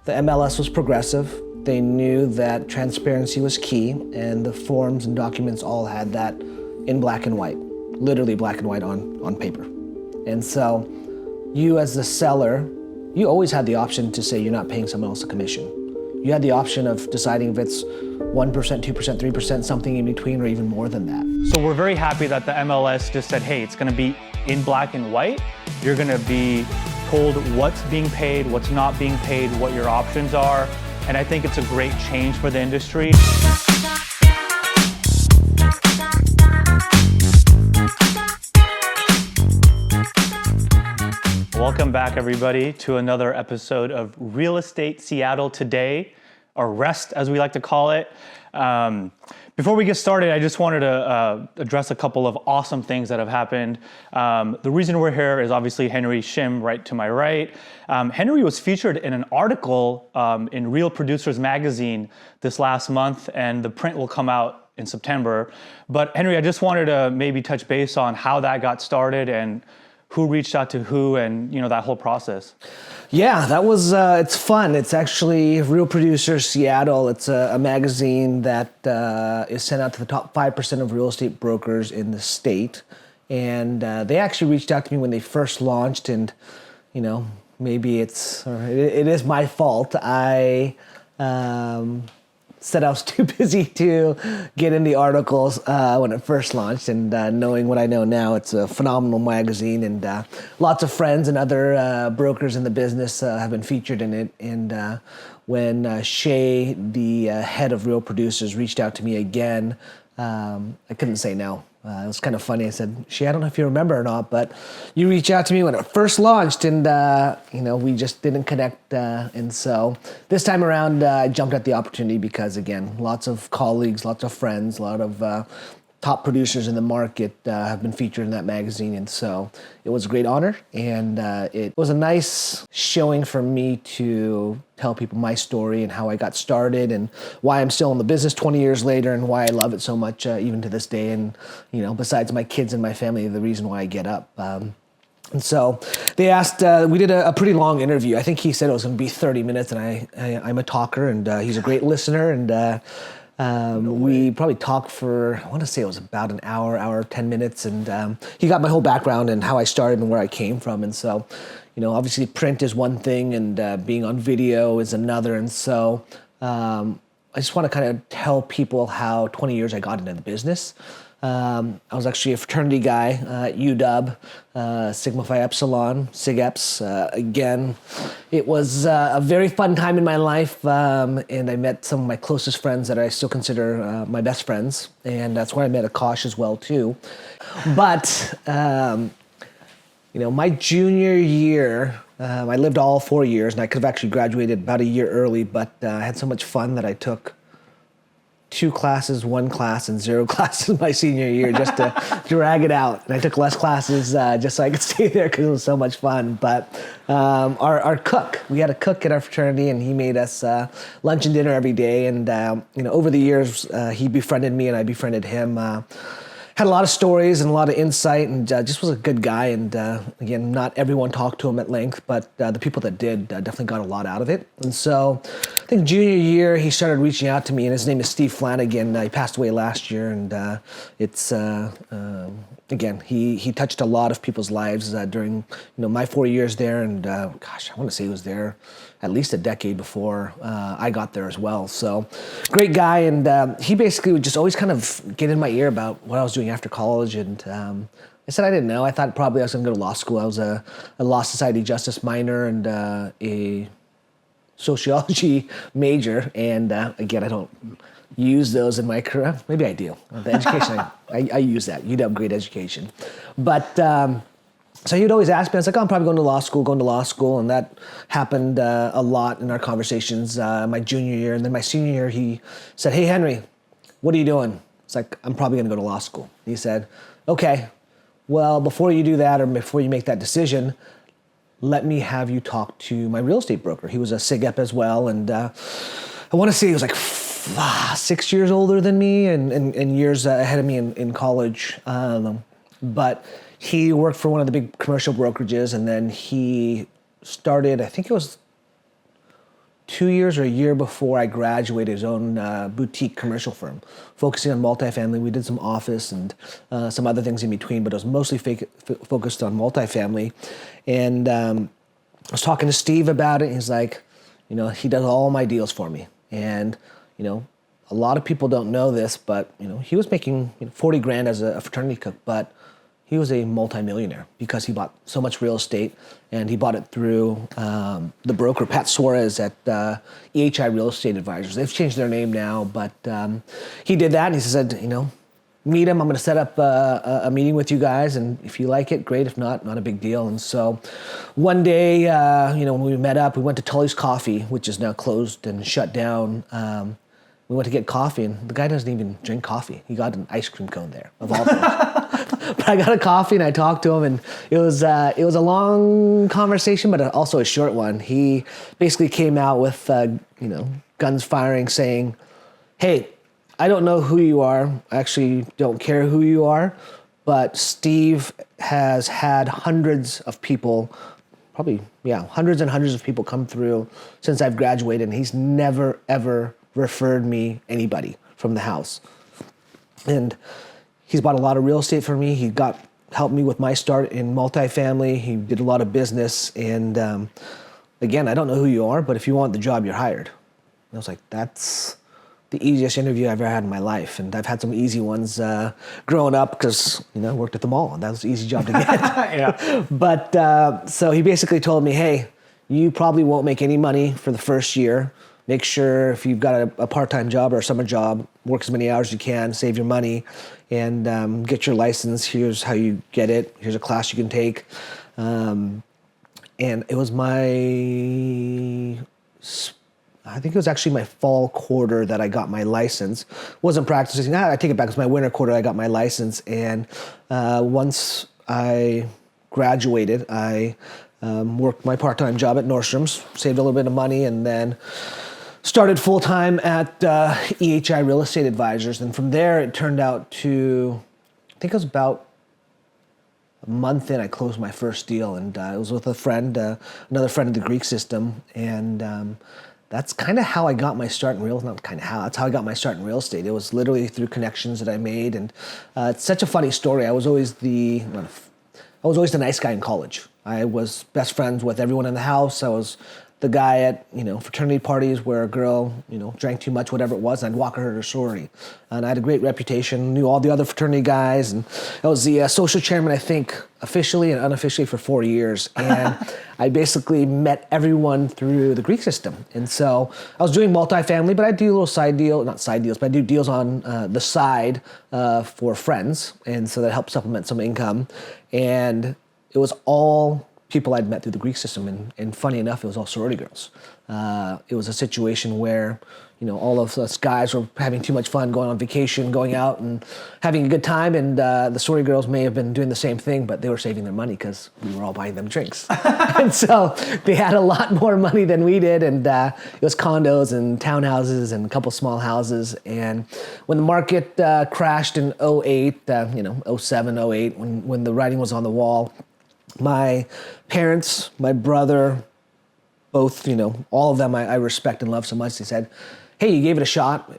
The MLS was progressive. They knew that transparency was key, and the forms and documents all had that in black and white, literally black and white on paper. And so you as the seller, you always had the option to say you're not paying someone else a commission. You had the option of deciding if it's 1%, 2%, 3%, something in between, or even more than that. So we're very happy that the MLS just said, hey, it's gonna be in black and white. You're gonna be told what's being paid, what's not being paid, what your options are. And I think it's a great change for the industry. Welcome back, everybody, to another episode of Real Estate Seattle Today, or REST, as we like to call it. Before we get started, I just wanted to address a couple of awesome things that have happened. The reason we're here is obviously Henry Shim, right to my right. Henry was featured in an article in Real Producers magazine this last month, and the print will come out in September. But Henry, I just wanted to maybe touch base on how that got started and who reached out to who, and that whole process. Yeah, that was, it's fun. It's actually Real Producers Seattle. It's a magazine that is sent out to the top 5% of real estate brokers in the state. And they actually reached out to me when they first launched, and maybe it is my fault. I said I was too busy to get in the articles when it first launched, and knowing what I know now, it's a phenomenal magazine, and lots of friends and other brokers in the business have been featured in it. And when Shay, the head of Real Producers, reached out to me again, I couldn't say no. It was kind of funny. I said, Shay, I don't know if you remember or not, but you reached out to me when it first launched, and we just didn't connect. And so this time around, I jumped at the opportunity because, again, lots of colleagues, lots of friends, a lot of top producers in the market have been featured in that magazine. And so it was a great honor, and it was a nice showing for me to tell people my story and how I got started and why I'm still in the business 20 years later and why I love it so much even to this day. And, besides my kids and my family, the reason why I get up. And so they asked, we did a pretty long interview. I think he said it was going to be 30 minutes, and I'm a talker, and he's a great listener. And we probably talked for, I want to say it was about an hour, 10 minutes. And he got my whole background and how I started and where I came from. And so, obviously print is one thing, and being on video is another. And so I just want to kind of tell people how 20 years I got into the business. I was actually a fraternity guy at UW, Sigma Phi Epsilon, SigEps. Again, it was a very fun time in my life, and I met some of my closest friends that I still consider my best friends, and that's where I met Akash as well too. But my junior year, I lived all 4 years, and I could have actually graduated about a year early, but I had so much fun that I took 2 classes, 1 class, and 0 classes my senior year just to drag it out. And I took less classes just so I could stay there because it was so much fun. But our cook, we had a cook at our fraternity, and he made us lunch and dinner every day. And over the years, he befriended me and I befriended him. Had a lot of stories and a lot of insight, and just was a good guy. And again, not everyone talked to him at length, but the people that did definitely got a lot out of it. And so I think junior year, he started reaching out to me, and his name is Steve Flanagan. He passed away last year, and it's, again, he touched a lot of people's lives during my 4 years there. And gosh, I want to say he was there at least a decade before I got there as well. So great guy. And he basically would just always kind of get in my ear about what I was doing after college. And I said I didn't know. I thought probably I was going to go to law school. I was a law society justice minor and a sociology major. And again, I don't use those in my career. Maybe I do. The education, I use that. UW, great education. But so he'd always ask me, I was like, I'm probably going to law school. And that happened a lot in our conversations my junior year. And then my senior year, he said, hey, Henry, what are you doing? It's like, I'm probably going to go to law school. He said, okay, well, before you do that or before you make that decision, let me have you talk to my real estate broker. He was a SigEp as well. And I want to say he was like 6 years older than me and years ahead of me in college. But he worked for one of the big commercial brokerages, and then he started, I think it was 2 years or a year before I graduated, his own boutique commercial firm, focusing on multifamily. We did some office and some other things in between, but it was mostly focused on multifamily. And I was talking to Steve about it. He's like, he does all my deals for me. And, a lot of people don't know this, but, he was making 40 grand as a fraternity cook, but he was a multimillionaire because he bought so much real estate, and he bought it through the broker, Pat Suarez at EHI Real Estate Advisors. They've changed their name now, but he did that, and he said, meet him. I'm going to set up a meeting with you guys, and if you like it, great. If not, not a big deal. And so one day, when we met up, we went to Tully's Coffee, which is now closed and shut down. We went to get coffee, and the guy doesn't even drink coffee. He got an ice cream cone there, of all things. But I got a coffee, and I talked to him, and it was a long conversation, but also a short one. He basically came out with guns firing, saying, "Hey, I don't know who you are. I actually don't care who you are, but Steve has had hundreds of people, hundreds and hundreds of people come through since I've graduated, and he's never, ever referred me anybody from the house. And he's bought a lot of real estate for me. He helped me with my start in multifamily. He did a lot of business. And again, I don't know who you are, but if you want the job, you're hired." And I was like, that's the easiest interview I've ever had in my life. And I've had some easy ones growing up because, I worked at the mall, and that was an easy job to get. Yeah. But so he basically told me, "Hey, you probably won't make any money for the first year. Make sure if you've got a part-time job or a summer job, work as many hours as you can, save your money, and get your license. Here's how you get it. Here's a class you can take." And it was I think it was actually my fall quarter that I got my license. Wasn't practicing. I take it back. It was my winter quarter I got my license. And once I graduated, I worked my part-time job at Nordstrom's, saved a little bit of money, and then started full-time at EHI Real Estate Advisors. And from there, it turned out to, I think it was about a month in, I closed my first deal. And it was with a friend, another friend of the Greek system. And that's kind of how I got my start in that's how I got my start in real estate. It was literally through connections that I made. And it's such a funny story. I was always the nice guy in college. I was best friends with everyone in the house. I was the guy at, fraternity parties where a girl, drank too much, whatever it was, and I'd walk her to her sorority. And I had a great reputation, knew all the other fraternity guys, and I was the social chairman, I think, officially and unofficially for 4 years. And I basically met everyone through the Greek system. And so I was doing multifamily, but I do little not side deals, but I do deals on the side for friends. And so that helped supplement some income. And it was all people I'd met through the Greek system, and funny enough, it was all sorority girls. It was a situation where, all of us guys were having too much fun, going on vacation, going out and having a good time, and the sorority girls may have been doing the same thing, but they were saving their money because we were all buying them drinks. And so they had a lot more money than we did, and it was condos and townhouses and a couple small houses. And when the market crashed in 08, 07, 08, when the writing was on the wall, my parents, my brother, both, all of them I respect and love so much. They said, "Hey, you gave it a shot.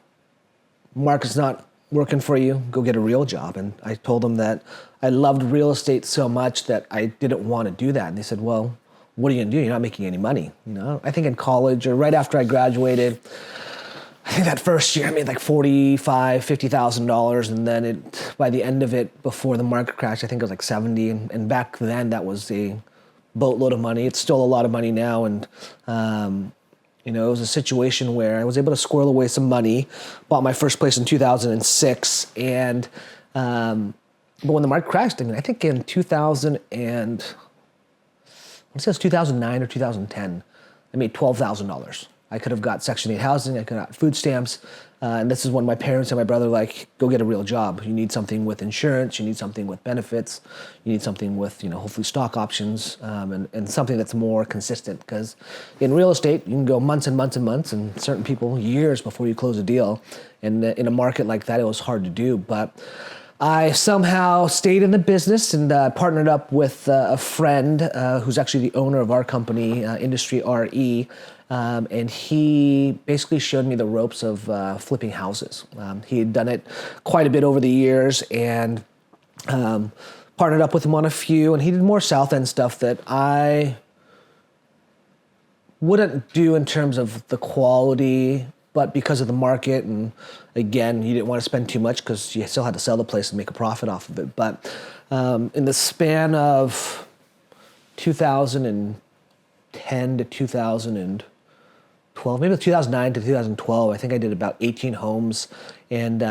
Market's not working for you. Go get a real job." And I told them that I loved real estate so much that I didn't want to do that. And they said, "Well, what are you going to do? You're not making any money." I think in college or right after I graduated, I think that first year I made like $45,000, $50,000, and then by the end of it, before the market crashed, I think it was like 70. And back then, that was a boatload of money. It's still a lot of money now, and it was a situation where I was able to squirrel away some money. Bought my first place in 2006, and but when the market crashed, I think in 2009 or 2010, I made $12,000. I could have got Section 8 housing, I could have got food stamps, and this is when my parents and my brother were like, "Go get a real job. You need something with insurance, you need something with benefits, you need something with, hopefully stock options, and something that's more consistent." Because in real estate, you can go months and months and months, and certain people, years before you close a deal. And in a market like that, it was hard to do. But I somehow stayed in the business and partnered up with a friend who's actually the owner of our company, Industry RE. and he basically showed me the ropes of flipping houses. He had done it quite a bit over the years, and partnered up with him on a few, and he did more South End stuff that I wouldn't do in terms of the quality, but because of the market, and again, you didn't want to spend too much because you still had to sell the place and make a profit off of it. But in the span of 2010 to 2012, maybe 2009 to 2012, I think I did about 18 homes, and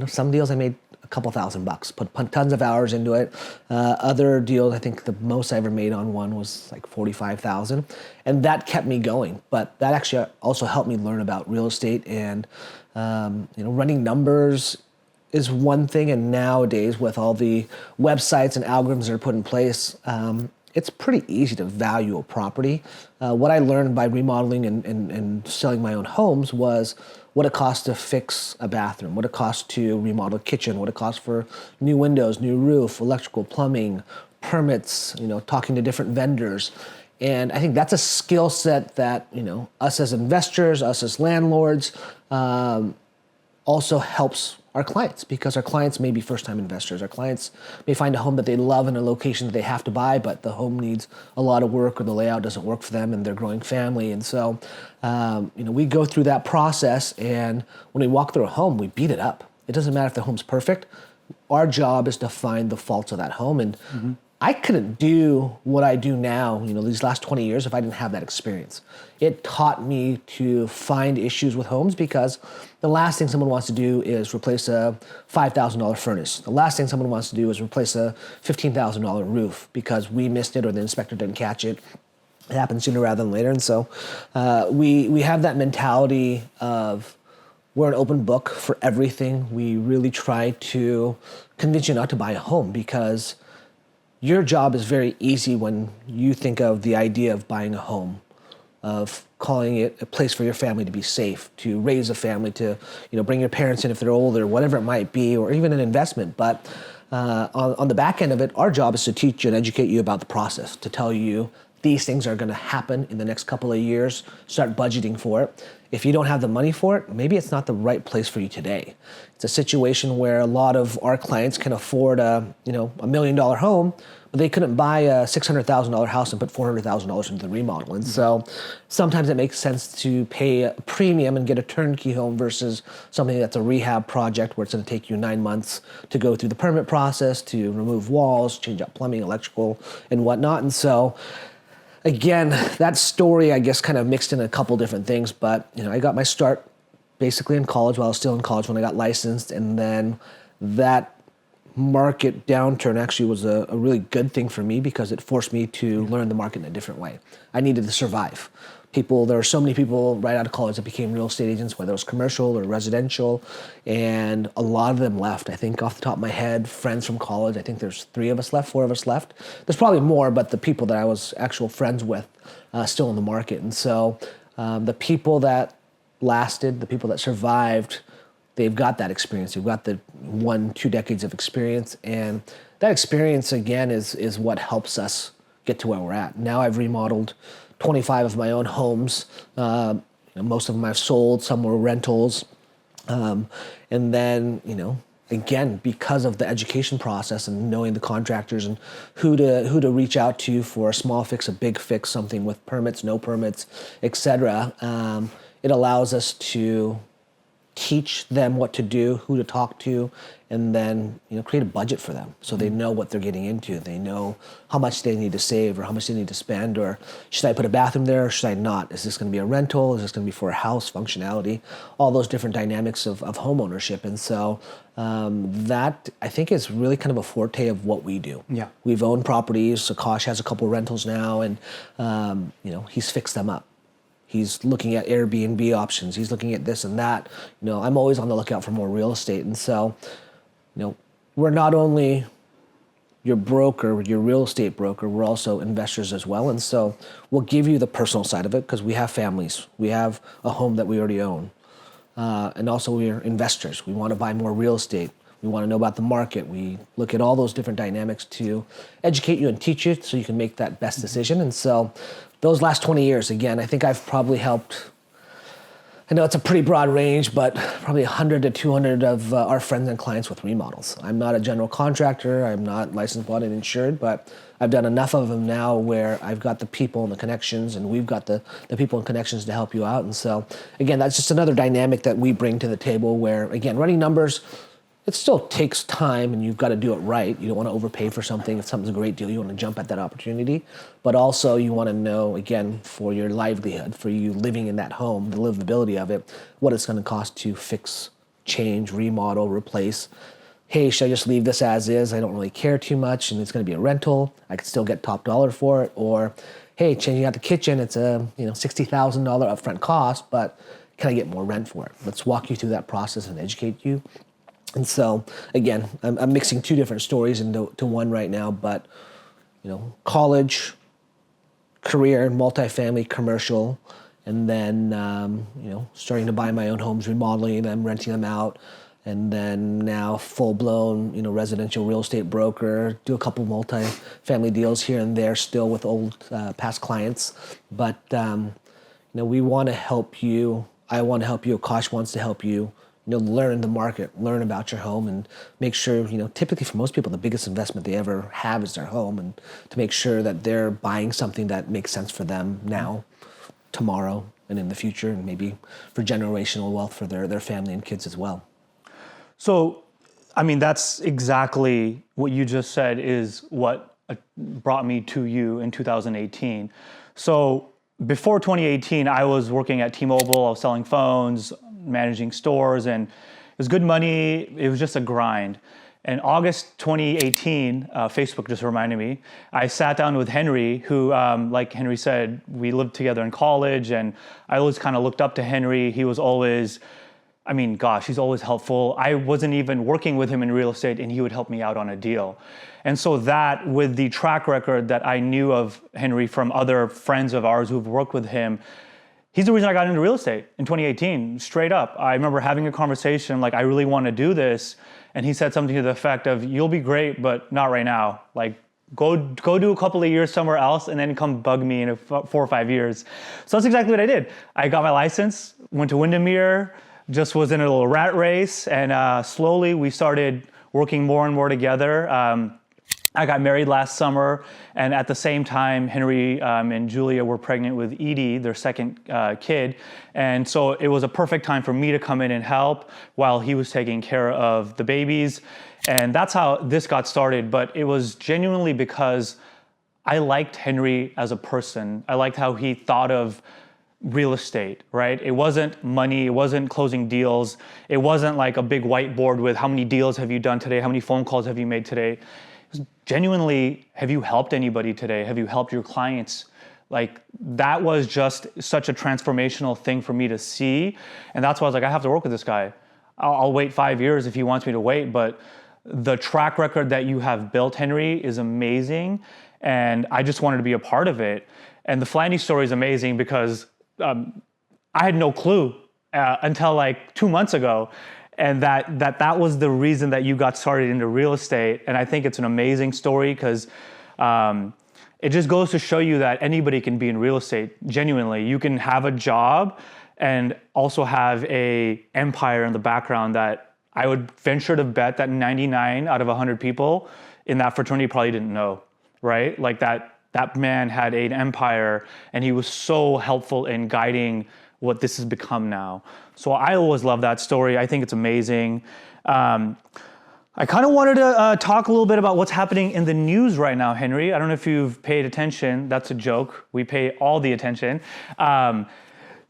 some deals I made a couple $1,000, put tons of hours into it. Other deals, I think the most I ever made on one was like 45,000, and that kept me going. But that actually also helped me learn about real estate, and running numbers is one thing, and nowadays with all the websites and algorithms that are put in place, it's pretty easy to value a property. What I learned by remodeling and selling my own homes was what it costs to fix a bathroom, what it costs to remodel a kitchen, what it costs for new windows, new roof, electrical, plumbing, permits, talking to different vendors. And I think that's a skill set that, us as investors, us as landlords, also helps our clients, because our clients may be first-time investors. Our clients may find a home that they love in a location that they have to buy, but the home needs a lot of work, or the layout doesn't work for them, and they're growing family. And so, we go through that process, and when we walk through a home, we beat it up. It doesn't matter if the home's perfect. Our job is to find the faults of that home, and I couldn't do what I do now, these last 20 years, if I didn't have that experience. It taught me to find issues with homes, because the last thing someone wants to do is replace a $5,000 furnace. The last thing someone wants to do is replace a $15,000 roof because we missed it or the inspector didn't catch it. It happens sooner rather than later. And so we have that mentality of we're an open book for everything. We really try to convince you not to buy a home, because your job is very easy when you think of the idea of buying a home, of calling it a place for your family to be safe, to raise a family, to bring your parents in if they're older, whatever it might be, or even an investment. But on the back end of it, our job is to teach you and educate you about the process, to tell you these things are going to happen in the next couple of years. Start budgeting for it. If you don't have the money for it, maybe it's not the right place for you today. It's a situation where a lot of our clients can afford $1 million home, but they couldn't buy a $600,000 house and put $400,000 into the remodel. And so sometimes it makes sense to pay a premium and get a turnkey home versus something that's a rehab project where it's going to take you 9 months to go through the permit process, to remove walls, change out plumbing, electrical, and whatnot. And so again, that story, I guess, kind of mixed in a couple different things, but I got my start basically in college, while I was still in college when I got licensed, and then that market downturn actually was a really good thing for me, because it forced me to learn the market in a different way. I needed to survive. There were so many people right out of college that became real estate agents, whether it was commercial or residential, and a lot of them left. I think off the top of my head, friends from college, I think there's 3 of us left, 4 of us left. There's probably more, but the people that I was actual friends with still in the market. And so the people that lasted, the people that survived, they've got that experience. They've got the 1-2 decades of experience, and that experience again is what helps us get to where we're at. Now I've remodeled 25 of my own homes. Most of them I've sold, some were rentals. And then, again, because of the education process and knowing the contractors and who to reach out to for a small fix, a big fix, something with permits, no permits, etc., it allows us to teach them what to do, who to talk to, and then create a budget for them so they know what they're getting into. They know how much they need to save or how much they need to spend, or should I put a bathroom there or should I not? Is this going to be a rental? Is this going to be for a house functionality? All those different dynamics of home ownership. And so that I think is really kind of a forte of what we do. Yeah. We've owned properties. Akash has a couple rentals now, and he's fixed them up. He's looking at Airbnb options. He's looking at this and that. I'm always on the lookout for more real estate. And so, we're not only your broker, your real estate broker, we're also investors as well. And so we'll give you the personal side of it, because we have families. We have a home that we already own. And also we're investors. We want to buy more real estate. We want to know about the market. We look at all those different dynamics to educate you and teach you so you can make that best decision. And so those last 20 years, again, I think I've probably helped, I know it's a pretty broad range, but probably 100 to 200 of our friends and clients with remodels. I'm not a general contractor. I'm not licensed, bought, and insured, but I've done enough of them now where I've got the people and the connections, and we've got the people and connections to help you out. And so, again, that's just another dynamic that we bring to the table where, again, running numbers, it still takes time and you've got to do it right. You don't want to overpay for something. If something's a great deal, you want to jump at that opportunity. But also you want to know, again, for your livelihood, for you living in that home, the livability of it, what it's going to cost to fix, change, remodel, replace. Hey, should I just leave this as is? I don't really care too much and it's going to be a rental. I could still get top dollar for it. Or, hey, changing out the kitchen, it's a $60,000 upfront cost, but can I get more rent for it? Let's walk you through that process and educate you. And so, again, I'm mixing two different stories into one right now, but, college, career, multifamily, commercial, and then, starting to buy my own homes, remodeling them, renting them out, and then now full-blown, residential real estate broker, do a couple multifamily deals here and there still with old past clients. But, we want to help you. I want to help you. Akash wants to help you. Learn the market, learn about your home, and make sure, typically for most people, the biggest investment they ever have is their home, and to make sure that they're buying something that makes sense for them now, tomorrow, and in the future, and maybe for generational wealth for their family and kids as well. So, that's exactly what you just said is what brought me to you in 2018. So before 2018, I was working at T-Mobile, I was selling phones, managing stores, and it was good money. It was just a grind. In August 2018, Facebook just reminded me, I sat down with Henry, who, like Henry said, we lived together in college, and I always kind of looked up to Henry. He was always, he's always helpful. I wasn't even working with him in real estate, and he would help me out on a deal. And so that, with the track record that I knew of Henry from other friends of ours who've worked with him, he's the reason I got into real estate in 2018, straight up. I remember having a conversation like, I really want to do this. And he said something to the effect of, you'll be great, but not right now. Like, go do a couple of years somewhere else and then come bug me in 4 or 5 years. So that's exactly what I did. I got my license, went to Windermere, just was in a little rat race. And slowly we started working more and more together. I got married last summer, and at the same time, Henry and Julia were pregnant with Edie, their second kid. And so it was a perfect time for me to come in and help while he was taking care of the babies. And that's how this got started. But it was genuinely because I liked Henry as a person. I liked how he thought of real estate, right? It wasn't money, it wasn't closing deals. It wasn't like a big whiteboard with how many deals have you done today, how many phone calls have you made today. Genuinely, have you helped anybody today? Have you helped your clients? Like, that was just such a transformational thing for me to see. And that's why I was like, I have to work with this guy. I'll wait 5 years if he wants me to wait. But the track record that you have built, Henry, is amazing. And I just wanted to be a part of it. And the Flanny story is amazing because I had no clue until like 2 months ago. And that was the reason that you got started into real estate. And I think it's an amazing story because it just goes to show you that anybody can be in real estate, genuinely. You can have a job and also have a empire in the background that I would venture to bet that 99 out of 100 people in that fraternity probably didn't know, right? Like that man had an empire and he was so helpful in guiding what this has become now. So I always love that story. I think it's amazing. I kind of wanted to talk a little bit about what's happening in the news right now, Henry. I don't know if you've paid attention. That's a joke. We pay all the attention.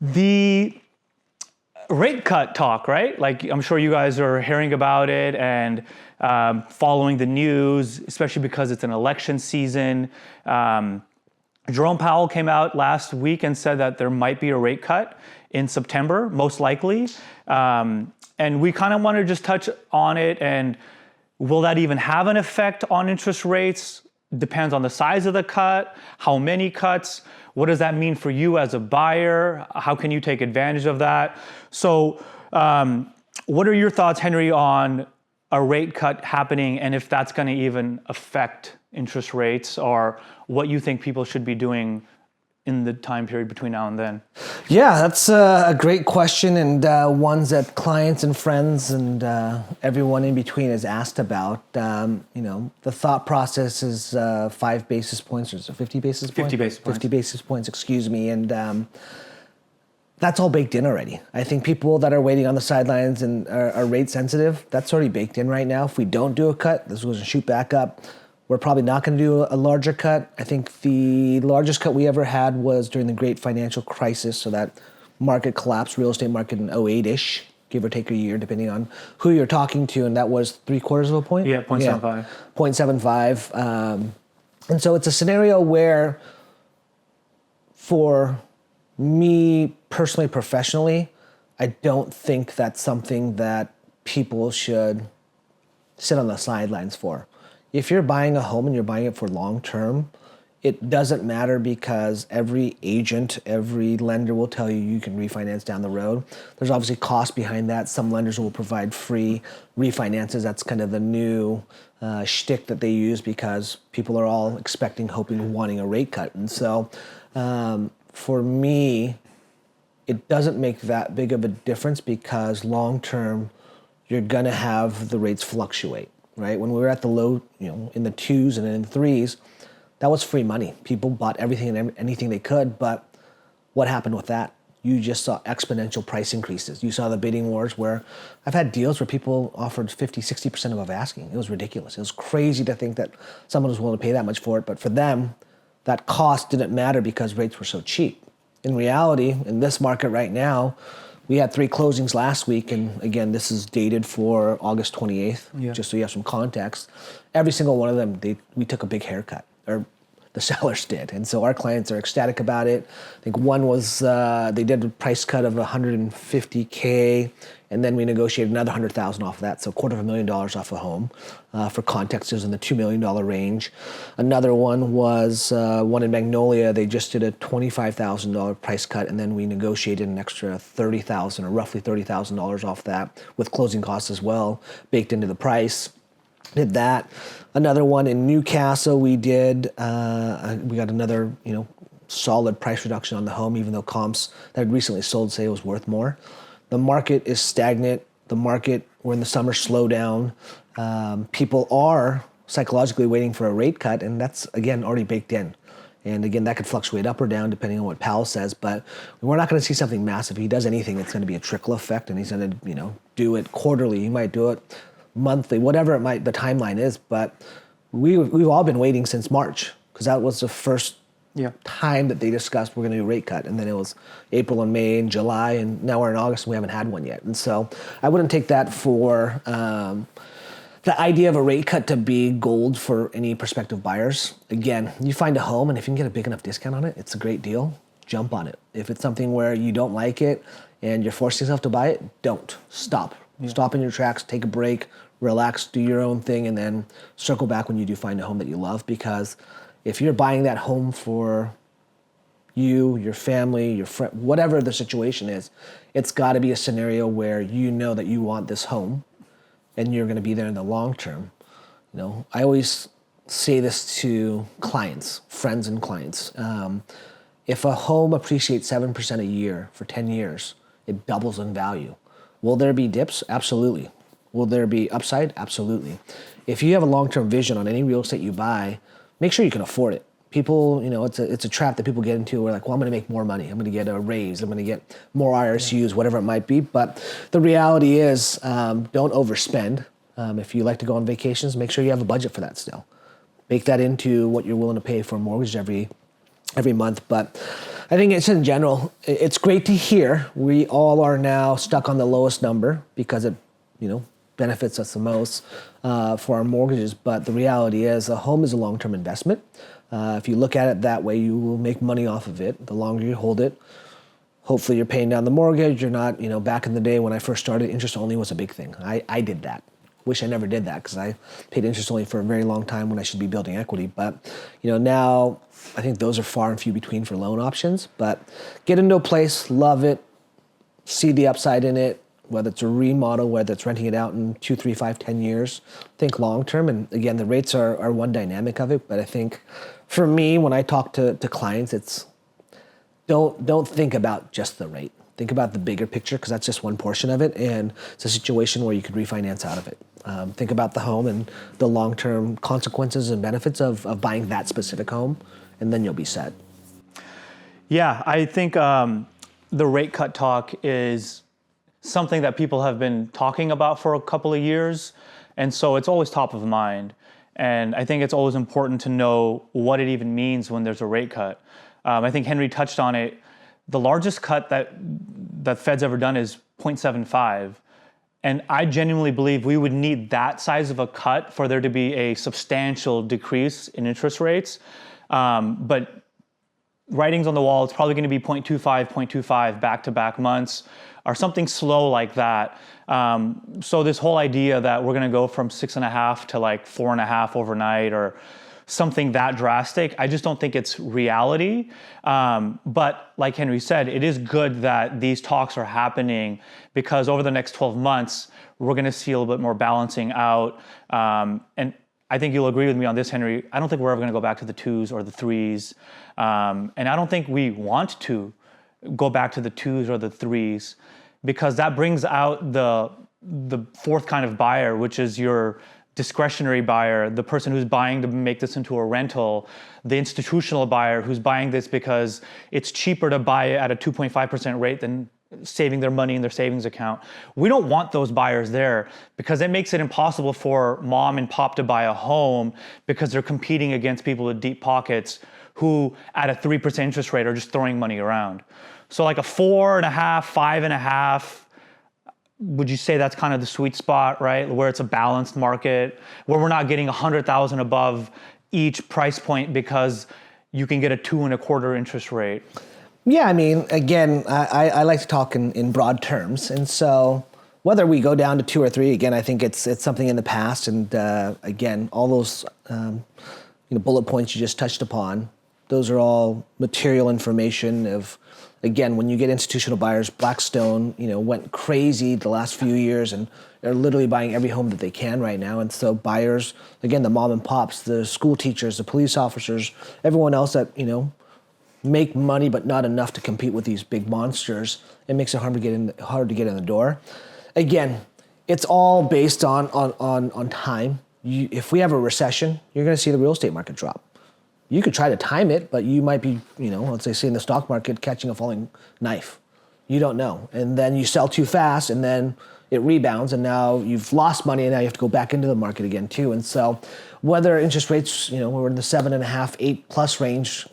The rate cut talk, right? Like, I'm sure you guys are hearing about it and following the news, especially because it's an election season. Jerome Powell came out last week and said that there might be a rate cut in September, most likely. And we kind of want to just touch on it. And will that even have an effect on interest rates? Depends on the size of the cut, how many cuts. What does that mean for you as a buyer? How can you take advantage of that? So what are your thoughts, Henry, on a rate cut happening and if that's going to even affect interest rates, or what you think people should be doing in the time period between now and then? Yeah, that's a great question, and ones that clients and friends and everyone in between has asked about. The thought process is 5 basis points, or is it 50 basis points? 50 basis points. 50 basis points, excuse me, and that's all baked in already. I think people that are waiting on the sidelines and are rate sensitive, that's already baked in right now. If we don't do a cut, this is going to shoot back up. We're probably not going to do a larger cut. I think the largest cut we ever had was during the great financial crisis, so that market collapse, real estate market in 08-ish, give or take a year, depending on who you're talking to, and that was 3/4 of a point? Yeah, 0.75. 0.75. And so it's a scenario where, for me personally, professionally, I don't think that's something that people should sit on the sidelines for. If you're buying a home and you're buying it for long term, it doesn't matter, because every agent, every lender will tell you can refinance down the road. There's obviously cost behind that. Some lenders will provide free refinances. That's kind of the new shtick that they use, because people are all expecting, hoping, wanting a rate cut. And so for me, it doesn't make that big of a difference, because long term, you're gonna have the rates fluctuate. Right? When we were at the low, in the 2s and in the 3s, that was free money. People bought everything and anything they could, but what happened with that? You just saw exponential price increases. You saw the bidding wars, where I've had deals where people offered 50, 60% above asking. It was ridiculous. It was crazy to think that someone was willing to pay that much for it, but for them, that cost didn't matter because rates were so cheap. In reality, in this market right now, we had 3 closings last week, and again, this is dated for August 28th, just so you have some context. Every single one of them, we took a big haircut, or the sellers did, and so our clients are ecstatic about it. I think one was, they did a price cut of $150K, and then we negotiated another $100,000 off of that, so $250,000 off a home. For context, it was in the $2 million range. Another one was one in Magnolia. They just did a $25,000 price cut, and then we negotiated an extra $30,000, or roughly $30,000 off that, with closing costs as well baked into the price. Did that. Another one in Newcastle, we did. We got another, solid price reduction on the home, even though comps that had recently sold say it was worth more. The market is stagnant. We're in the summer slowdown. People are psychologically waiting for a rate cut, and that's, again, already baked in. And again, that could fluctuate up or down depending on what Powell says, but we're not going to see something massive. If he does anything, it's going to be a trickle effect, and he's going to, do it quarterly. He might do it monthly, whatever the timeline is. But we've all been waiting since March, because that was the first time that they discussed we're going to do a rate cut, and then it was April and May and July, and now we're in August and we haven't had one yet. And so I wouldn't take that for the idea of a rate cut to be gold for any prospective buyers. Again, you find a home, and if you can get a big enough discount on it, it's a great deal. Jump on it. If it's something where you don't like it and you're forcing yourself to buy it, don't. Stop. Stop in your tracks, take a break, relax, do your own thing, and then circle back when you do find a home that you love. Because if you're buying that home for you, your family, your friend, whatever the situation is, it's got to be a scenario where you know that you want this home and you're going to be there in the long term. I always say this to clients, friends and clients. If a home appreciates 7% a year for 10 years, it doubles in value. Will there be dips? Absolutely. Will there be upside? Absolutely. If you have a long-term vision on any real estate you buy, make sure you can afford it. People, it's a trap that people get into where, like, well, I'm going to make more money. I'm going to get a raise. I'm going to get more RSUs, whatever it might be. But the reality is, don't overspend. If you like to go on vacations, make sure you have a budget for that still. Bake that into what you're willing to pay for a mortgage every month. But I think it's in general, it's great to hear. We all are now stuck on the lowest number because it, benefits us the most for our mortgages. But the reality is, a home is a long-term investment. If you look at it that way, you will make money off of it. The longer you hold it, hopefully you're paying down the mortgage. You're not, back in the day when I first started, interest only was a big thing. I did that. Wish I never did that, because I paid interest only for a very long time when I should be building equity. But, now I think those are far and few between for loan options. But get into a place, love it, see the upside in it, whether it's a remodel, whether it's renting it out in 2, 3, 5, 10 years. Think long term. And again, the rates are one dynamic of it. But I think for me, when I talk to clients, it's don't think about just the rate. Think about the bigger picture, because that's just one portion of it. And it's a situation where you could refinance out of it. Think about the home and the long-term consequences and benefits of buying that specific home, and then you'll be set. Yeah, I think the rate cut talk is something that people have been talking about for a couple of years, and so it's always top of mind. And I think it's always important to know what it even means when there's a rate cut. I think Henry touched on it. The largest cut that Fed's ever done is 0.75. And I genuinely believe we would need that size of a cut for there to be a substantial decrease in interest rates. But writings on the wall, it's probably going to be 0.25 back-to-back months or something slow like that. So this whole idea that we're going to go from 6.5 to like 4.5 overnight or something that drastic, I just don't think it's reality. But like Henry said, it is good that these talks are happening, because over the next 12 months, we're going to see a little bit more balancing out. And I think you'll agree with me on this, Henry. I don't think we're ever going to go back to the 2s or the 3s. And I don't think we want to go back to the 2s or the 3s, because that brings out the fourth kind of buyer, which is your discretionary buyer, the person who's buying to make this into a rental, the institutional buyer who's buying this because it's cheaper to buy it at a 2.5% rate than saving their money in their savings account. We don't want those buyers there, because it makes it impossible for mom and pop to buy a home, because they're competing against people with deep pockets who at a 3% interest rate are just throwing money around. So like a 4.5, 5.5, would you say that's kind of the sweet spot, right? Where it's a balanced market, where we're not getting 100,000 above each price point because you can get a 2.25% interest rate? Yeah, I mean, again, I like to talk in broad terms. And so whether we go down to 2 or 3, again, I think it's something in the past. And again, all those bullet points you just touched upon, those are all material information of, again, when you get institutional buyers, Blackstone, went crazy the last few years, and they're literally buying every home that they can right now. And so buyers, again, the mom and pops, the school teachers, the police officers, everyone else that, make money but not enough to compete with these big monsters, it makes it hard to get in the door. Again, it's all based on time. If we have a recession, you're going to see the real estate market drop. You could try to time it, but you might be, let's say in the stock market, catching a falling knife. You don't know. And then you sell too fast, and then it rebounds, and now you've lost money, and now you have to go back into the market again too. And so whether interest rates, we're in the 7.5, 8+ range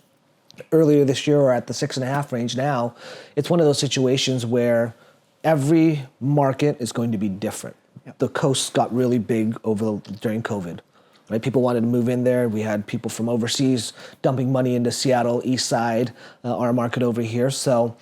earlier this year, or at the 6.5 range now, it's one of those situations where every market is going to be different. Yep. The coast got really big during COVID. Right, people wanted to move in there. We had people from overseas dumping money into Seattle, East Side, our market over here. So,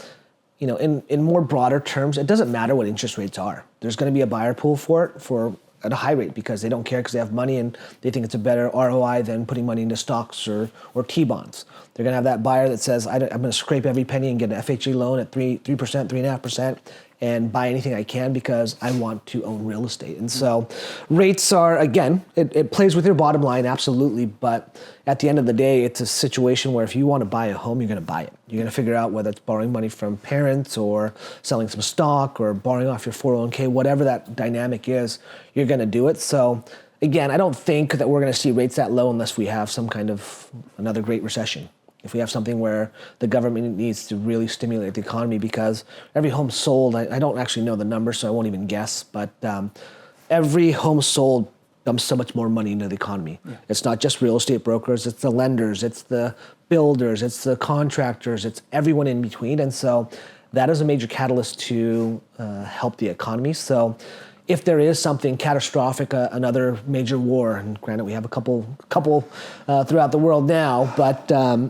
in more broader terms, it doesn't matter what interest rates are. There's going to be a buyer pool for it at a high rate, because they don't care, because they have money and they think it's a better ROI than putting money into stocks or T-bonds. They're going to have that buyer that says, I'm going to scrape every penny and get an FHA loan at 3%, 3.5%. And buy anything I can because I want to own real estate. And so rates are, again, it plays with your bottom line, absolutely. But at the end of the day, it's a situation where if you want to buy a home, you're going to buy it. You're going to figure out whether it's borrowing money from parents or selling some stock or borrowing off your 401k, whatever that dynamic is, you're going to do it. So again, I don't think that we're going to see rates that low unless we have some kind of another great recession. If we have something where the government needs to really stimulate the economy, because every home sold, I don't actually know the number, so I won't even guess, but every home sold dumps so much more money into the economy. Yeah. It's not just real estate brokers, it's the lenders, it's the builders, it's the contractors, it's everyone in between. And so that is a major catalyst to help the economy. So if there is something catastrophic, another major war, and granted we have a couple throughout the world now, but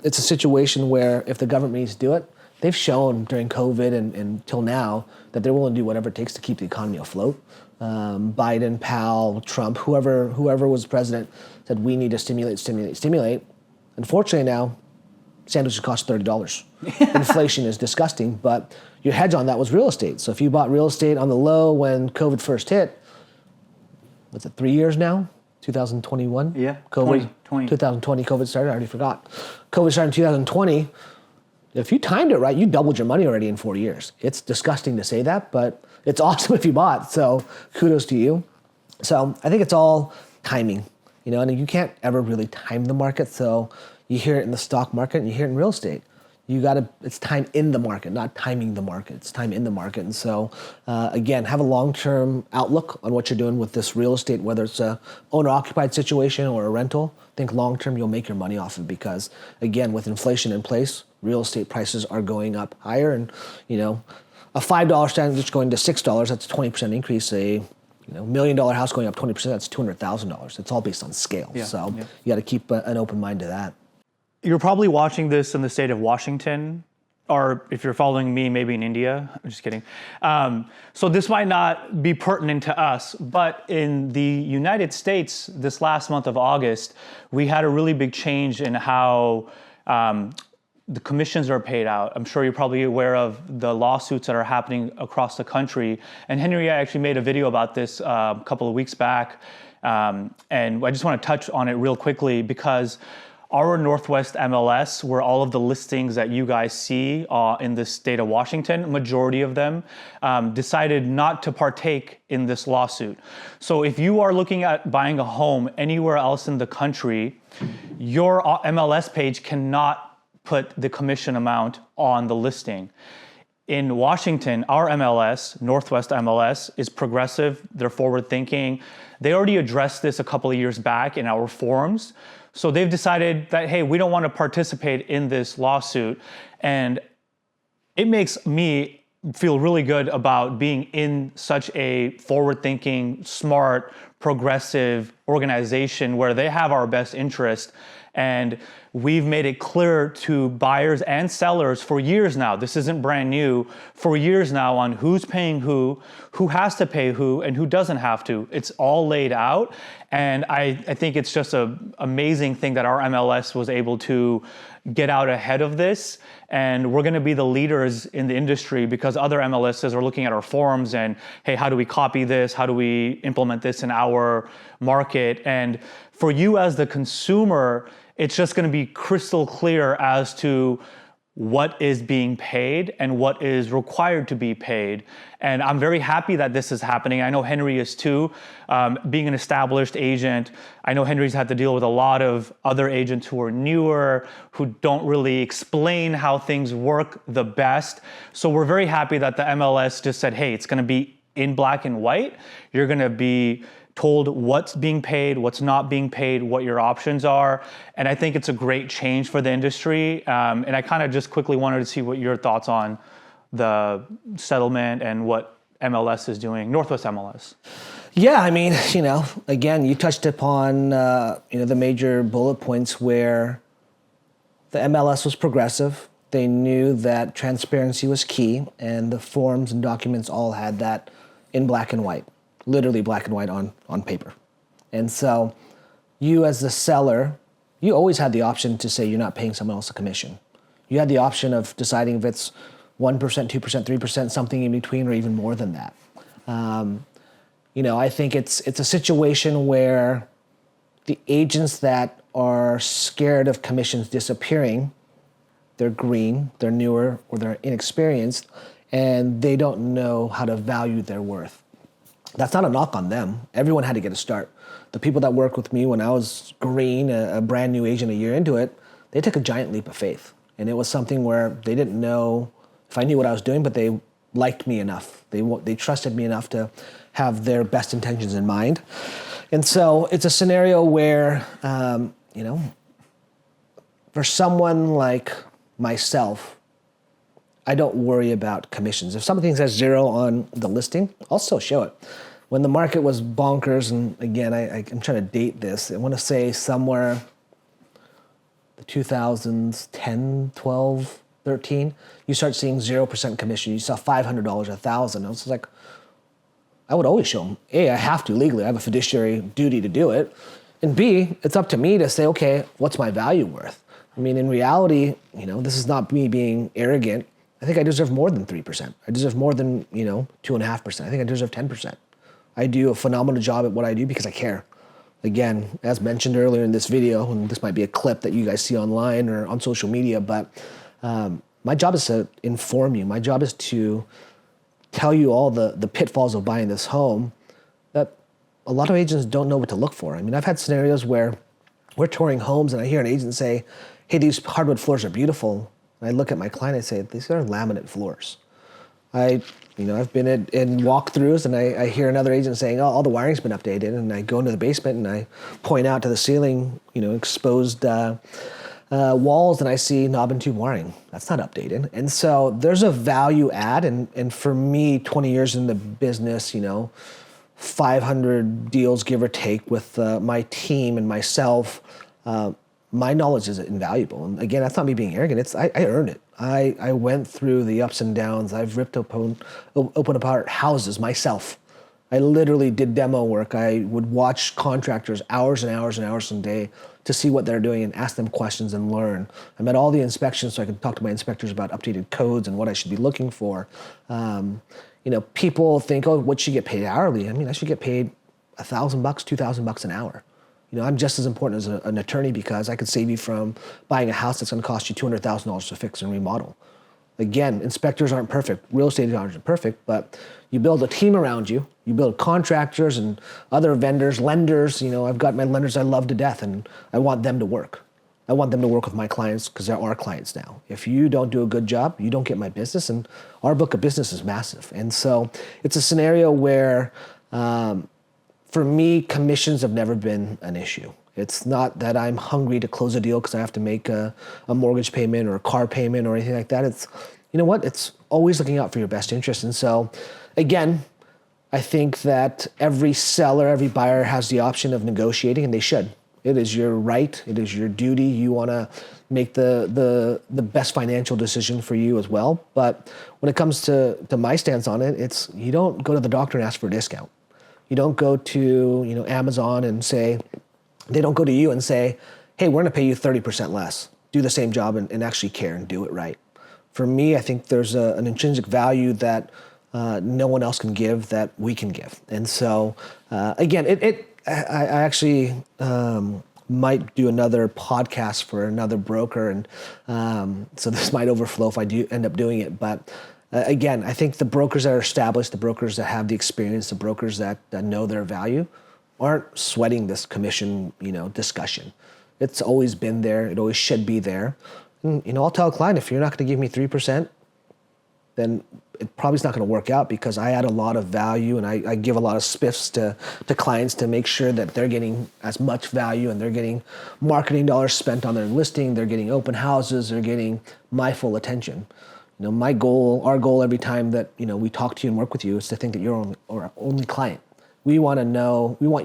it's a situation where if the government needs to do it, they've shown during COVID and till now that they're willing to do whatever it takes to keep the economy afloat. Biden, Powell, Trump, whoever was president said we need to stimulate. Unfortunately now, sandwiches cost $30. Inflation is disgusting, but your hedge on that was real estate. So if you bought real estate on the low when COVID first hit, what's it, 3 years now? 2021? Yeah, COVID, 2020 COVID started, I already forgot. COVID started in 2020. If you timed it right, you doubled your money already in 4 years. It's disgusting to say that, but it's awesome if you bought. So kudos to you. So I think it's all timing, and you can't ever really time the market. So you hear it in the stock market and you hear it in real estate. It's time in the market, not timing the market. It's time in the market. And so, again, have a long-term outlook on what you're doing with this real estate, whether it's a owner-occupied situation or a rental. I think long-term you'll make your money off of it again, with inflation in place, real estate prices are going up higher. And, a $5 sandwich going to $6, that's a 20% increase. A $1 million house going up 20%, that's $200,000. It's all based on scale. You got to keep an open mind to that. You're probably watching this in the state of Washington, or if you're following me, maybe in India. I'm just kidding. So this might not be pertinent to us, but in the United States, this last month of August, we had a really big change in how the commissions are paid out. I'm sure you're probably aware of the lawsuits that are happening across the country. And Henry actually made a video about this a couple of weeks back. And I just want to touch on it real quickly because our Northwest MLS, where all of the listings that you guys see in the state of Washington, majority of them, decided not to partake in this lawsuit. So if you are looking at buying a home anywhere else in the country, your MLS page cannot put the commission amount on the listing. In Washington, our MLS, Northwest MLS, is progressive. They're forward thinking. They already addressed this a couple of years back in our forums. So they've decided that, hey, we don't want to participate in this lawsuit. And it makes me feel really good about being in such a forward-thinking, smart, progressive organization where they have our best interest. And we've made it clear to buyers and sellers for years now, this isn't brand new, for years now on who's paying who has to pay who, and who doesn't have to. It's all laid out. And I think it's just an amazing thing that our MLS was able to get out ahead of this. And we're going to be the leaders in the industry because other MLSs are looking at our forums and, hey, how do we copy this? How do we implement this in our market? And for you as the consumer, it's just going to be crystal clear as to what is being paid and what is required to be paid. And I'm very happy that this is happening. I know Henry is too. Being an established agent, I know Henry's had to deal with a lot of other agents who are newer, who don't really explain how things work the best. So we're very happy that the MLS just said, hey, it's going to be in black and white. You're going to be told what's being paid, what's not being paid, what your options are. And I think it's a great change for the industry. And I kind of just quickly wanted to see what your thoughts on the settlement and what MLS is doing, Northwest MLS. Yeah, I mean, again, you touched upon, the major bullet points where the MLS was progressive. They knew that transparency was key, and the forms and documents all had that in black and white. Literally black and white on paper. And so you as the seller, you always had the option to say you're not paying someone else a commission. You had the option of deciding if it's 1%, 2%, 3%, something in between, or even more than that. I think it's a situation where the agents that are scared of commissions disappearing, they're green, they're newer, or they're inexperienced, and they don't know how to value their worth. That's not a knock on them. Everyone had to get a start. The people that worked with me when I was green, a brand new agent a year into it, they took a giant leap of faith. And it was something where they didn't know if I knew what I was doing, but they liked me enough. They trusted me enough to have their best intentions in mind. And so it's a scenario where, for someone like myself, I don't worry about commissions. If something says 0 on the listing, I'll still show it. When the market was bonkers, and again, I'm trying to date this, I want to say somewhere the 2010, 12, 13, you start seeing 0% commission. You saw $500, $1,000. I was like, I would always show them. A, I have to legally. I have a fiduciary duty to do it. And B, it's up to me to say, okay, what's my value worth? I mean, in reality, this is not me being arrogant. I think I deserve more than 3%. I deserve more than, 2.5%. I think I deserve 10%. I do a phenomenal job at what I do because I care. Again, as mentioned earlier in this video, and this might be a clip that you guys see online or on social media, but my job is to inform you. My job is to tell you all the pitfalls of buying this home that a lot of agents don't know what to look for. I mean, I've had scenarios where we're touring homes and I hear an agent say, hey, these hardwood floors are beautiful. And I look at my client and I say, these are laminate floors. I've been in walkthroughs and I hear another agent saying, oh, all the wiring's been updated. And I go into the basement and I point out to the ceiling, exposed walls, and I see knob and tube wiring. That's not updated. And so there's a value add. And for me, 20 years in the business, 500 deals, give or take, with my team and myself, my knowledge is invaluable. And again, that's not me being arrogant. I earned it. I went through the ups and downs. I've ripped open apart houses myself. I literally did demo work. I would watch contractors hours and hours and hours a day to see what they're doing and ask them questions and learn. I'm at all the inspections so I can talk to my inspectors about updated codes and what I should be looking for. People think, oh, what should you get paid hourly? I mean, I should get paid $1,000, $2,000 an hour. I'm just as important as an attorney because I could save you from buying a house that's going to cost you $200,000 to fix and remodel. Again, inspectors aren't perfect. Real estate agents aren't perfect, but you build a team around you. You build contractors and other vendors, lenders. I've got my lenders I love to death, and I want them to work. I want them to work with my clients because they're our clients now. If you don't do a good job, you don't get my business, and our book of business is massive. And so it's a scenario where, for me, commissions have never been an issue. It's not that I'm hungry to close a deal because I have to make a mortgage payment or a car payment or anything like that. It's, it's always looking out for your best interest. And so, again, I think that every seller, every buyer has the option of negotiating, and they should. It is your right. It is your duty. You want to make the best financial decision for you as well. But when it comes to my stance on it, it's you don't go to the doctor and ask for a discount. You don't go to Amazon and say, they don't go to you and say, hey, we're going to pay you 30% less. Do the same job and actually care and do it right. For me, I think there's an intrinsic value that no one else can give that we can give. And so, again, I actually might do another podcast for another broker, and so this might overflow if I do end up doing it. But again, I think the brokers that are established, the brokers that have the experience, the brokers that know their value, aren't sweating this commission, discussion. It's always been there. It always should be there. And, I'll tell a client, if you're not going to give me 3%, then it probably is not going to work out because I add a lot of value and I give a lot of spiffs to clients to make sure that they're getting as much value and they're getting marketing dollars spent on their listing, they're getting open houses, they're getting my full attention. My goal, our goal every time that, we talk to you and work with you is to think that you're our only client. We want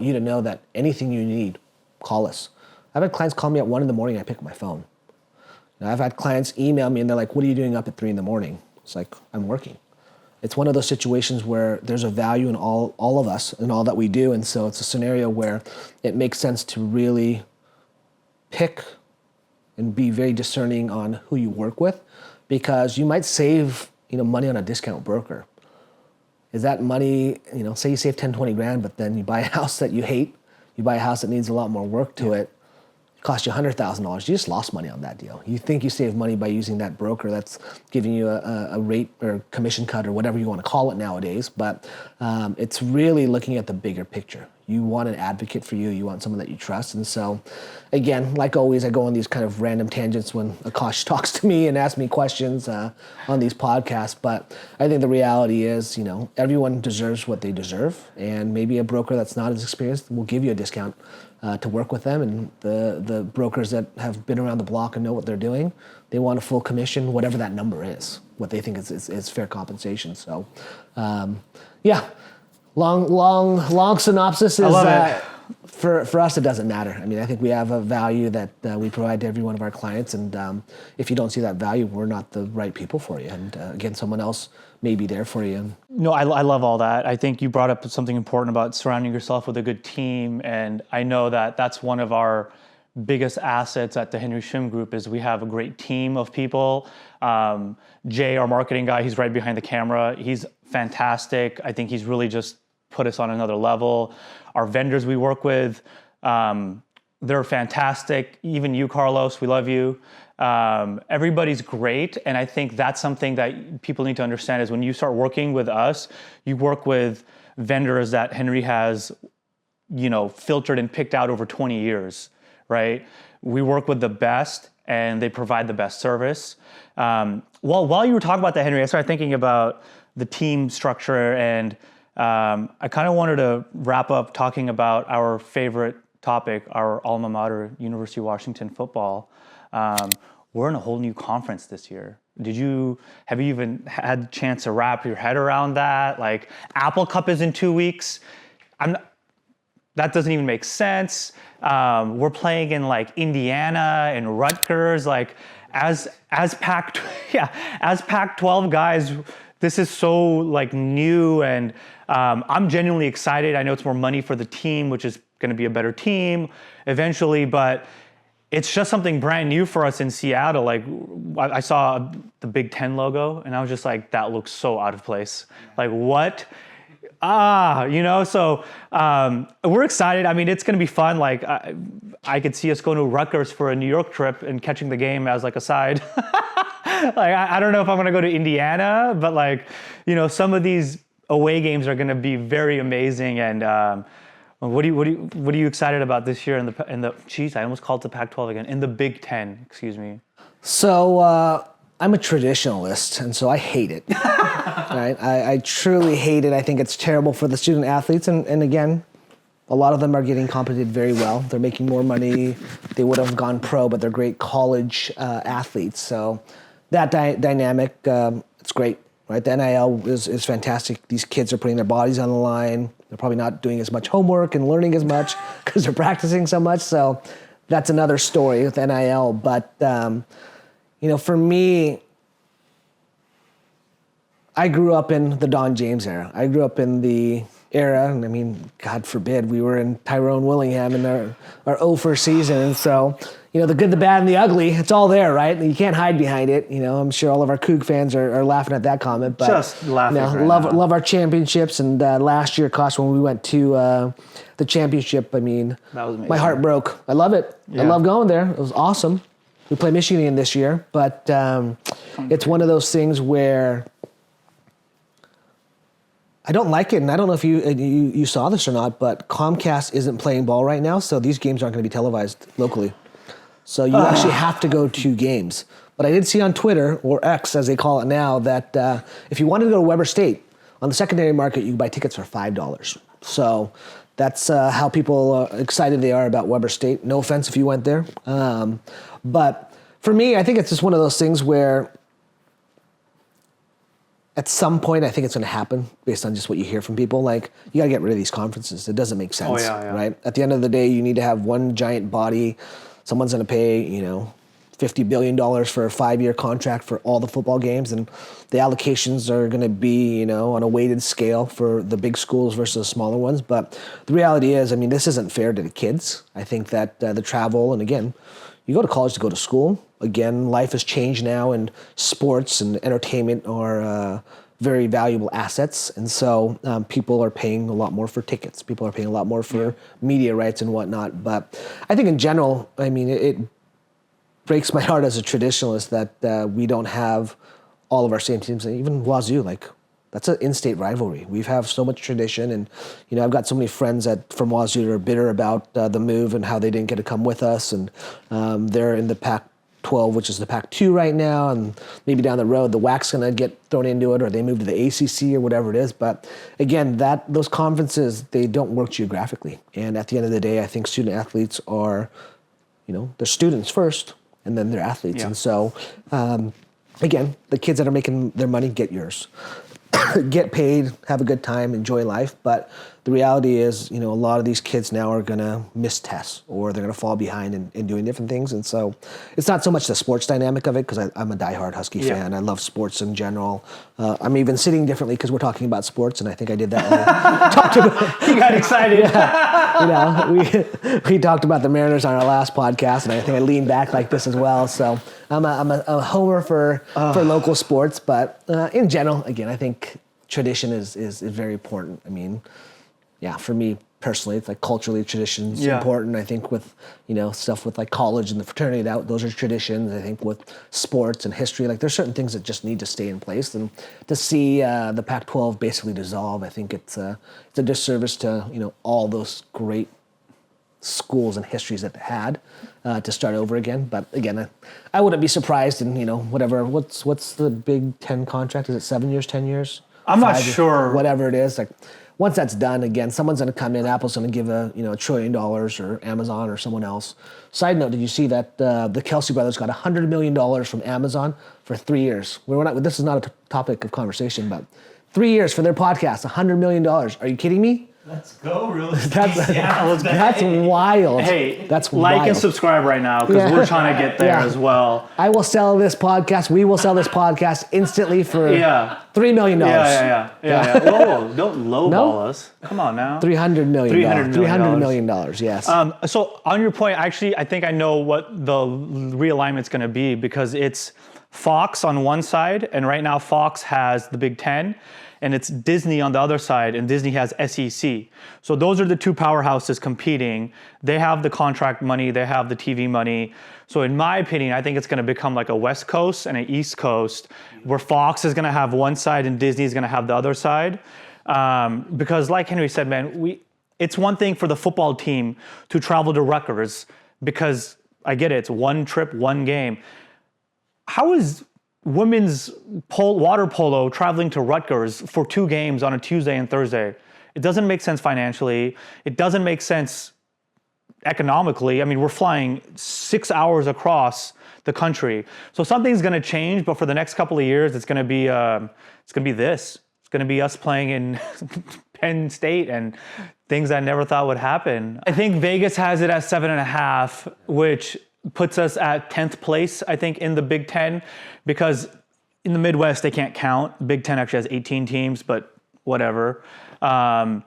you to know that anything you need, call us. I've had clients call me at 1 a.m, I pick up my phone. I've had clients email me and they're like, what are you doing up at 3 a.m? It's like, I'm working. It's one of those situations where there's a value in all of us and all that we do. And so it's a scenario where it makes sense to really pick and be very discerning on who you work with, because you might save, money on a discount broker. Is that money, say you save 10, 20 grand, but then you buy a house that you hate, you buy a house that needs a lot more work to it, cost you $100,000. You just lost money on that deal. You think you save money by using that broker that's giving you a rate or commission cut or whatever you want to call it nowadays, but it's really looking at the bigger picture. You want an advocate for you. You want someone that you trust. And so, again, like always, I go on these kind of random tangents when Akash talks to me and asks me questions on these podcasts. But I think the reality is, everyone deserves what they deserve. And maybe a broker that's not as experienced will give you a discount to work with them. And the brokers that have been around the block and know what they're doing, they want a full commission, whatever that number is, what they think is fair compensation. So, yeah. Long synopsis is for us, it doesn't matter. I mean, I think we have a value that we provide to every one of our clients, and if you don't see that value, we're not the right people for you. And again, someone else may be there for you. No, I love all that. I think you brought up something important about surrounding yourself with a good team, and I know that that's one of our biggest assets at the Henry Shim Group is we have a great team of people. Jay, our marketing guy, he's right behind the camera. He's fantastic. I think he's really just put us on another level. Our vendors we work with, they're fantastic. Even you, Carlos, we love you. Everybody's great. And I think that's something that people need to understand is when you start working with us, you work with vendors that Henry has, filtered and picked out over 20 years, right? We work with the best and they provide the best service. While you were talking about that, Henry, I started thinking about the team structure, and I kind of wanted to wrap up talking about our favorite topic, our alma mater, University of Washington football. We're in a whole new conference this year. Have you even had a chance to wrap your head around that? Like, Apple Cup is in 2 weeks. That doesn't even make sense. We're playing in like Indiana and Rutgers. Like, as Pac-12 guys, this is so like new, and I'm genuinely excited. I know it's more money for the team, which is going to be a better team eventually, but it's just something brand new for us in Seattle. Like, I saw the Big Ten logo and I was just like, that looks so out of place. Like, what? So we're excited. I mean, it's going to be fun. Like, I could see us going to Rutgers for a New York trip and catching the game as like a side. Like, I don't know if I'm going to go to Indiana, but like, some of these away games are going to be very amazing. And what are you excited about this year in the geez, I almost called it the Pac-12 again, in the Big Ten, excuse me. So I'm a traditionalist, and so I hate it. Right? I truly hate it. I think it's terrible for the student athletes, and again, a lot of them are getting compensated very well. They're making more money. They would have gone pro, but they're great college athletes. So that dynamic, it's great. Right? The NIL is fantastic. These kids are putting their bodies on the line. They're probably not doing as much homework and learning as much because they're practicing so much. So that's another story with NIL. But, for me, I grew up in the Don James era. I grew up in the era, and I mean, God forbid, we were in Tyrone Willingham in our 01st season. And so, the good, the bad, and the ugly, it's all there, right? You can't hide behind it. I'm sure all of our Coug fans are laughing at that comment. But, just laughing right love our championships. And last year, Akash, when we went to the championship, I mean, that was amazing. My heart broke. I love it. Yeah. I love going there. It was awesome. We play Michigan this year. But it's one of those things where I don't like it, and I don't know if you saw this or not, but Comcast isn't playing ball right now, so these games aren't going to be televised locally. So you actually have to go to games. But I did see on Twitter, or X as they call it now, that if you wanted to go to Weber State, on the secondary market, you can buy tickets for $5. So that's how people excited they are about Weber State. No offense if you went there. But for me, I think it's just one of those things where at some point, I think it's going to happen based on just what you hear from people. Like, you got to get rid of these conferences. It doesn't make sense, right? At the end of the day, you need to have one giant body. Someone's going to pay, $50 billion for a 5-year contract for all the football games, and the allocations are going to be, on a weighted scale for the big schools versus the smaller ones. But the reality is, I mean, this isn't fair to the kids. I think that the travel, and again, you go to college to go to school. Again, life has changed now, and sports and entertainment are very valuable assets. And so people are paying a lot more for tickets. People are paying a lot more for media rights and whatnot. But I think in general, I mean, it breaks my heart as a traditionalist that we don't have all of our same teams. Even Wazoo, that's an in-state rivalry. We have so much tradition, and I've got so many friends from Wazoo that are bitter about the move and how they didn't get to come with us, and they're in the Pac-12, which is the Pac-2 right now, and maybe down the road the WAC's going to get thrown into it, or they move to the ACC or whatever it is. But again, those conferences, they don't work geographically, and at the end of the day, I think student athletes are, they're students first, and then they're athletes, and so again, the kids that are making their money, get yours. Get paid, have a good time, enjoy life. But the the reality is, a lot of these kids now are going to miss tests or they're going to fall behind in doing different things. And so it's not so much the sports dynamic of it, because I'm a diehard Husky fan. I love sports in general. I'm even sitting differently because we're talking about sports, and I think I did that when we talked about. You got excited. We talked about the Mariners on our last podcast, and I think I leaned back like this as well. So I'm a homer for local sports, but in general, again, I think tradition is very important. I mean, for me personally, it's like culturally tradition's important. I think with, stuff with like college and the fraternity, those are traditions. I think with sports and history, like there's certain things that just need to stay in place. And to see the Pac-12 basically dissolve, I think it's a disservice to, all those great schools and histories that they had to start over again. But again, I wouldn't be surprised in, whatever, what's the Big Ten contract? Is it 7 years, 10 years? I'm not 5 years, sure. Whatever it is, like once that's done, again, someone's going to come in. Apple's going to give $1 trillion, or Amazon or someone else. Side note: did you see that the Kelsey brothers got $100 million from Amazon for 3 years? This is not a topic of conversation, but 3 years for their podcast, $100 million. Are you kidding me? Let's go, really. That's wild. Hey, that's like wild. And subscribe right now, because we're trying to get there as well. I will sell this podcast. We will sell this podcast instantly for $3 million. Yeah. Whoa, don't lowball us. Come on now. $300 million. $300 million, yes. So on your point, actually, I think I know what the realignment's going to be, because it's Fox on one side, and right now Fox has the Big Ten, and it's Disney on the other side, and Disney has SEC. So those are the two powerhouses competing. They have the contract money, they have the TV money. So in my opinion, I think it's gonna become like a West Coast and an East Coast, where Fox is gonna have one side and Disney is gonna have the other side. Because like Henry said, man, it's one thing for the football team to travel to Rutgers, because I get it, it's one trip, one game. How is women's water polo traveling to Rutgers for 2 games on a Tuesday and Thursday? It doesn't make sense financially. It doesn't make sense economically. I mean, we're flying 6 hours across the country. So something's going to change, but for the next couple of years, it's going to be this. It's going to be us playing in Penn State and things I never thought would happen. I think Vegas has it at 7.5, which puts us at 10th place, I think, in the Big Ten, because in the Midwest, they can't count. Big Ten actually has 18 teams, but whatever. I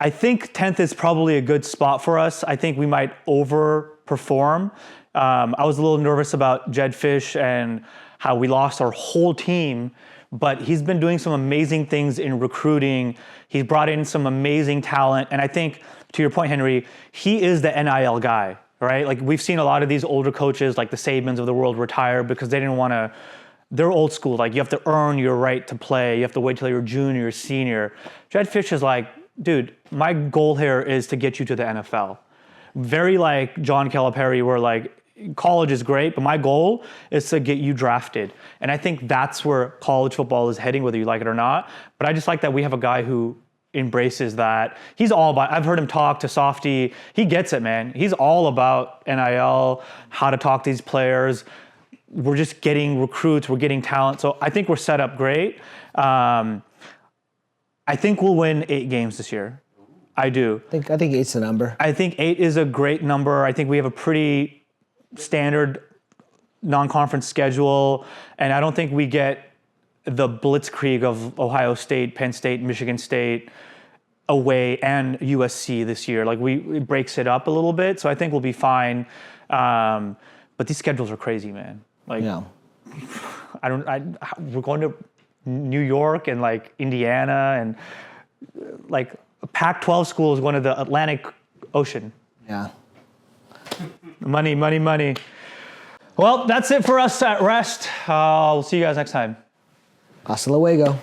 think 10th is probably a good spot for us. I think we might overperform. I was a little nervous about Jed Fish and how we lost our whole team, but he's been doing some amazing things in recruiting. He's brought in some amazing talent. And I think, to your point, Henry, he is the NIL guy. Right? Like we've seen a lot of these older coaches, like the Sabans of the world, retire because they didn't want to, they're old school. Like you have to earn your right to play. You have to wait till you're junior or senior. Jed Fish is like, dude, my goal here is to get you to the NFL. Very like John Calipari, where like college is great, but my goal is to get you drafted. And I think that's where college football is heading, whether you like it or not. But I just like that we have a guy who embraces that. He's all about, I've heard him talk to Softy. He gets it, man. He's all about NIL, how to talk to these players. We're just getting recruits, we're getting talent. So I think we're set up great. I think we'll win 8 games this year. I do. I think 8's the number. I think 8 is a great number. I think we have a pretty standard non-conference schedule, and I don't think we get the blitzkrieg of Ohio State, Penn State, Michigan State away, and USC this year. Like it breaks it up a little bit, so I think we'll be fine. But these schedules are crazy, man. Like, we're going to New York and like Indiana, and like a Pac-12 school is going to the Atlantic Ocean. Yeah. Money, money, money. Well, that's it for us at Rest. We'll see you guys next time. Hasta luego.